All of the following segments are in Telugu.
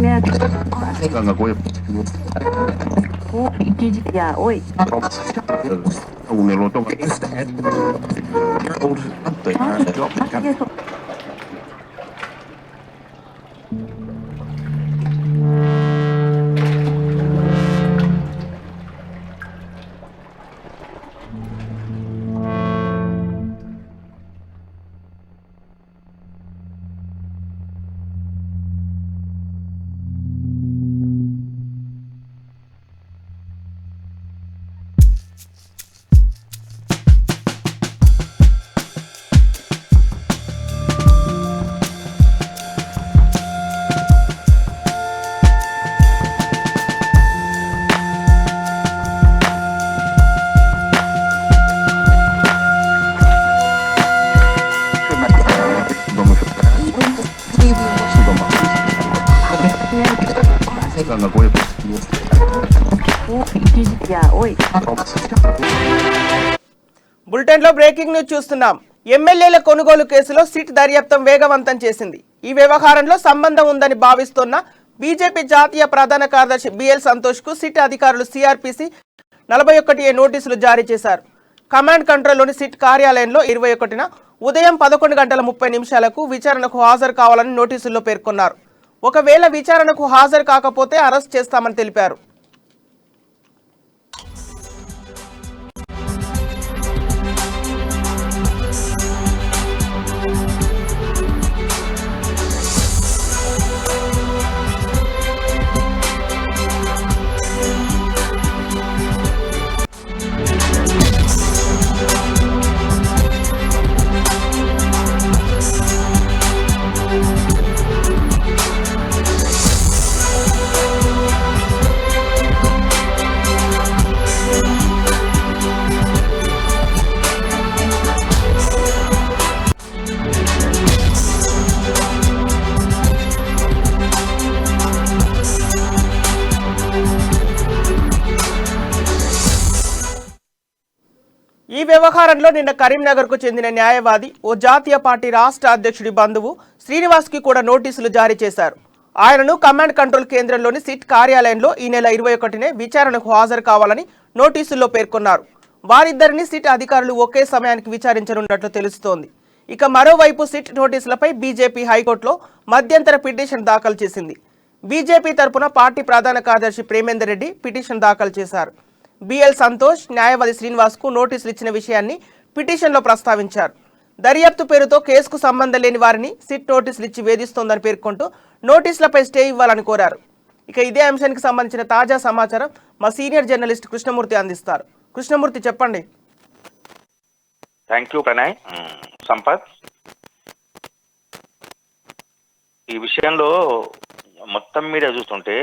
Ganga Goy. Ya, oi. Uneloto. Ganga Goy. Ya, oi. బులెటిన్లో బ్రేకింగ్ న్యూస్ చూస్తున్నాం. ఎమ్మెల్యేల కొనుగోలు కేసులో సిట్ దర్యాప్తం వేగవంతం చేసింది. ఈ వ్యవహారంలో సంబంధం ఉందని భావిస్తున్న బీజేపీ జాతీయ ప్రధాన కార్యదర్శి బిఎల్ సంతోష్ కు సిట్ అధికారులు సిఆర్పిసి 41A నోటీసులు జారీ చేశారు. కమాండ్ కంట్రోల్లోని సిట్ కార్యాలయంలో 21న ఉదయం 11:30 విచారణకు హాజరు కావాలని నోటీసుల్లో పేర్కొన్నారు. ఒకవేళ విచారణకు హాజరు కాకపోతే అరెస్ట్ చేస్తామని తెలిపారు. ఈ వ్యవహారంలో నిన్న కరీంనగర్ కు చెందిన న్యాయవాది ఓ జాతీయ పార్టీ రాష్ట్ర అధ్యక్షుడి బంధువు శ్రీనివాస్ కి కూడా నోటీసులు జారీ చేశారు. ఆయనను కమాండ్ కంట్రోల్ కేంద్రంలోని సిట్ కార్యాలయంలో ఈ నెల 21నే విచారణకు హాజరు కావాలని నోటీసుల్లో పేర్కొన్నారు. వారిద్దరిని సిట్ అధికారులు ఒకే సమయానికి విచారించనున్నట్లు తెలుస్తోంది. ఇక మరోవైపు సిట్ నోటీసులపై బీజేపీ హైకోర్టులో మధ్యంతర పిటిషన్ దాఖలు చేసింది. బీజేపీ తరపున పార్టీ ప్రధాన కార్యదర్శి ప్రేమేందర్ రెడ్డి పిటిషన్ దాఖలు చేశారు. బిఎల్ సంతోష్ న్యాయవాది శ్రీనివాస్ కు నోటీసులు ఇచ్చిన విషయాన్ని పిటిషన్లో ప్రస్తావించారు. దర్యాప్తు పేరుతో కేసుకు సంబంధం లేని వారిని సిట్ నోటీసులు ఇచ్చి వేధిస్తోందని పేర్కొంటూ నోటీసులపై స్టే ఇవ్వాలని కోరారు. ఇక ఇదే అంశానికి సంబంధించిన తాజా సమాచారం మా సీనియర్ జర్నలిస్ట్ కృష్ణమూర్తి అందిస్తారు. కృష్ణమూర్తి, చెప్పండి. Thank you Pranay. సంపత్, ఈ విషయంలో మొత్తం మీద చూస్తుంటే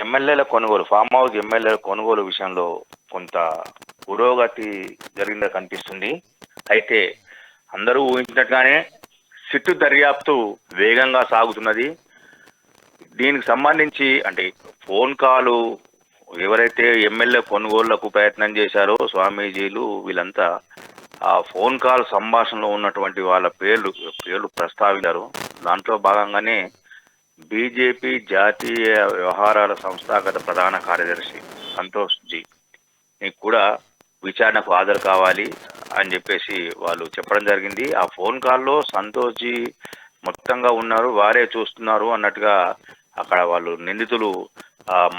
ఎమ్మెల్యేల కొనుగోలు, ఫామ్ హౌస్ ఎమ్మెల్యేల కొనుగోలు విషయంలో కొంత పురోగతి జరిగిందని కనిపిస్తుంది. అయితే అందరూ ఊహించినట్టుగానే సిట్టు దర్యాప్తు వేగంగా సాగుతున్నది. దీనికి సంబంధించి అంటే ఫోన్ కాలు ఎవరైతే ఎమ్మెల్యే కొనుగోళ్లకు ప్రయత్నం చేశారో స్వామీజీలు వీళ్ళంతా ఆ ఫోన్ కాల్ సంభాషణలో ఉన్నటువంటి వాళ్ళ పేర్లు ప్రస్తావించారు. దాంట్లో భాగంగానే బీజేపీ జాతీయ వ్యవహారాల సంస్థాగత ప్రధాన కార్యదర్శి సంతోష్ జీ నీకు కూడా విచారణకు హాజరు కావాలి అని చెప్పేసి వాళ్ళు చెప్పడం జరిగింది. ఆ ఫోన్ కాల్లో సంతోష్ జీ మొత్తంగా ఉన్నారు, వారే చూస్తున్నారు అన్నట్టుగా అక్కడ వాళ్ళు నిందితులు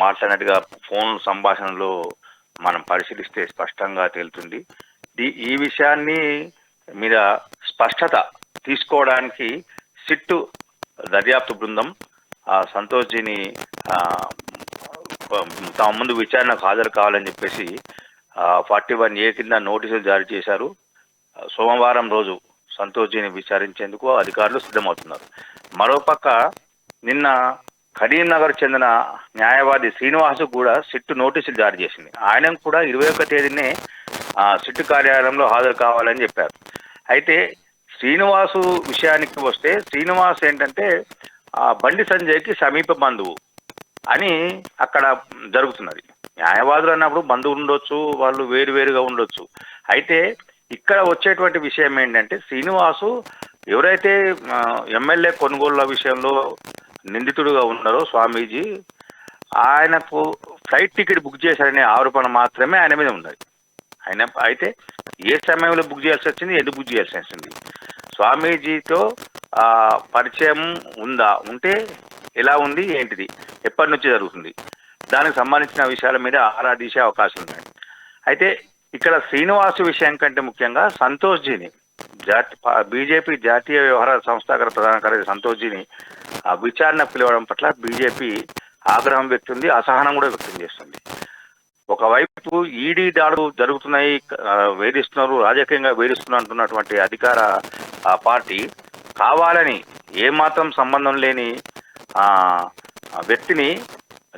మాట్లాడినట్టుగా ఫోన్ సంభాషణలో మనం పరిశీలిస్తే స్పష్టంగా తేలుతుంది. ఈ విషయాన్ని మీద స్పష్టత తీసుకోవడానికి సిట్టు దర్యాప్తు బృందం సంతోష్ జీని తమ ముందు విచారణకు హాజరు కావాలని చెప్పేసి 41A కింద నోటీసులు జారీ చేశారు. సోమవారం రోజు సంతోష్ జీని విచారించేందుకు అధికారులు సిద్ధమవుతున్నారు. మరోపక్క నిన్న కరీంనగర్ చెందిన న్యాయవాది శ్రీనివాస్ కూడా సిట్టు నోటీసులు జారీ చేసింది. ఆయనకు కూడా 21 తేదీనే సిట్టు కార్యాలయంలో హాజరు కావాలని చెప్పారు. అయితే శ్రీనివాసు విషయానికి వస్తే శ్రీనివాస్ ఏంటంటే బండి సంజయ్కి సమీప బంధువు అని అక్కడ జరుగుతున్నది. న్యాయవాదులు అన్నప్పుడు బంధువులు ఉండొచ్చు, వాళ్ళు వేరువేరుగా ఉండొచ్చు. అయితే ఇక్కడ వచ్చేటువంటి విషయం ఏంటంటే శ్రీనివాసు ఎవరైతే ఎమ్మెల్యే కొనుగోళ్ల విషయంలో నిందితుడుగా ఉన్నారో స్వామీజీ, ఆయనకు ఫ్లైట్ టికెట్ బుక్ చేశారనే ఆరోపణ మాత్రమే ఆయన మీద ఉన్నది. అయితే ఏ సమయంలో బుక్ చేయాల్సి వచ్చింది, ఎందుకు బుక్ చేయాల్సి వచ్చింది, స్వామీజీతో పరిచయం ఉందా, ఉంటే ఎలా ఉంది, ఏంటిది, ఎప్పటి నుంచి జరుగుతుంది, దానికి సంబంధించిన విషయాల మీద ఆరా తీసే అవకాశం ఉన్నాయి. అయితే ఇక్కడ శ్రీనివాసు విషయం కంటే ముఖ్యంగా సంతోష్జీని, బీజేపీ జాతీయ వ్యవహారాల సంస్థాగత ప్రధాన కార్యదర్శి సంతోష్జీని విచారణ పిలవడం పట్ల బీజేపీ ఆగ్రహం వ్యక్తుంది, అసహనం కూడా వ్యక్తం చేస్తుంది. ఒకవైపు ఈడీ దాడులు జరుగుతున్నాయి, వేధిస్తున్నారు, రాజకీయంగా వేధిస్తున్నటువంటి అధికార పార్టీ కావాలని ఏమాత్రం సంబంధం లేని వ్యక్తిని,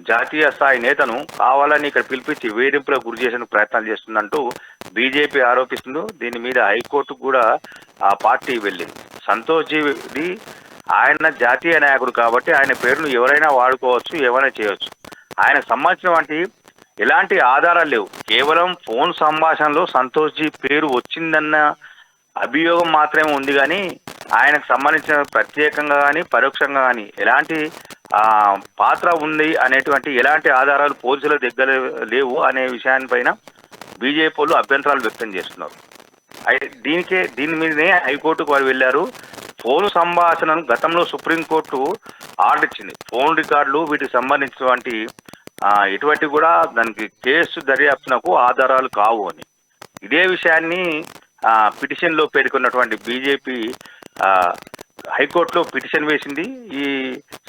జాతీయ స్థాయి నేతను కావాలని ఇక్కడ పిలిపించి వేధింపులకు గురి చేసేందుకు ప్రయత్నాలు చేస్తుందంటూ బీజేపీ ఆరోపిస్తుంది. దీని మీద హైకోర్టుకు కూడా ఆ పార్టీ వెళ్ళింది. సంతోష్జీది ఆయన జాతీయ నాయకుడు కాబట్టి ఆయన పేరును ఎవరైనా వాడుకోవచ్చు, ఏమైనా చేయవచ్చు. ఆయనకు సంబంధించినటువంటి ఎలాంటి ఆధారాలు లేవు. కేవలం ఫోన్ సంభాషణలో సంతోష్జీ పేరు వచ్చిందన్న అభియోగం మాత్రమే ఉంది, కానీ ఆయనకు సంబంధించిన ప్రత్యేకంగా కానీ పరోక్షంగా కానీ ఎలాంటి పాత్ర ఉంది అనేటువంటి ఎలాంటి ఆధారాలు పోలీసుల దగ్గర లేవు అనే విషయానిపైన బీజేపీ వాళ్ళు అభ్యంతరాలు వ్యక్తం చేస్తున్నారు. దీని మీదనే హైకోర్టుకు వారు వెళ్ళారు. ఫోన్ సంభాషణను గతంలో సుప్రీంకోర్టు ఆర్డర్ ఇచ్చింది. ఫోన్ రికార్డులు వీటికి సంబంధించినటువంటి ఎటువంటి కూడా దానికి కేసు దర్యాప్తునకు ఆధారాలు కావు అని. ఇదే విషయాన్ని పిటిషన్లో పేర్కొన్నటువంటి బీజేపీ హైకోర్టులో పిటిషన్ వేసింది. ఈ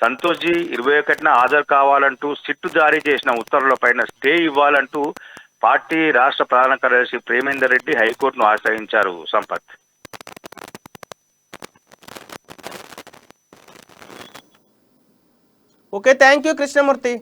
సంతోష్జీ 21న హాజరు కావాలంటూ సిట్టు జారీ చేసిన ఉత్తర్వులపైన స్టే ఇవ్వాలంటూ పార్టీ రాష్ట్ర ప్రధాన కార్యదర్శి ప్రేమేందర్ రెడ్డి హైకోర్టును ఆశ్రయించారు. Sampath. Okay, thank you Krishnamurthy.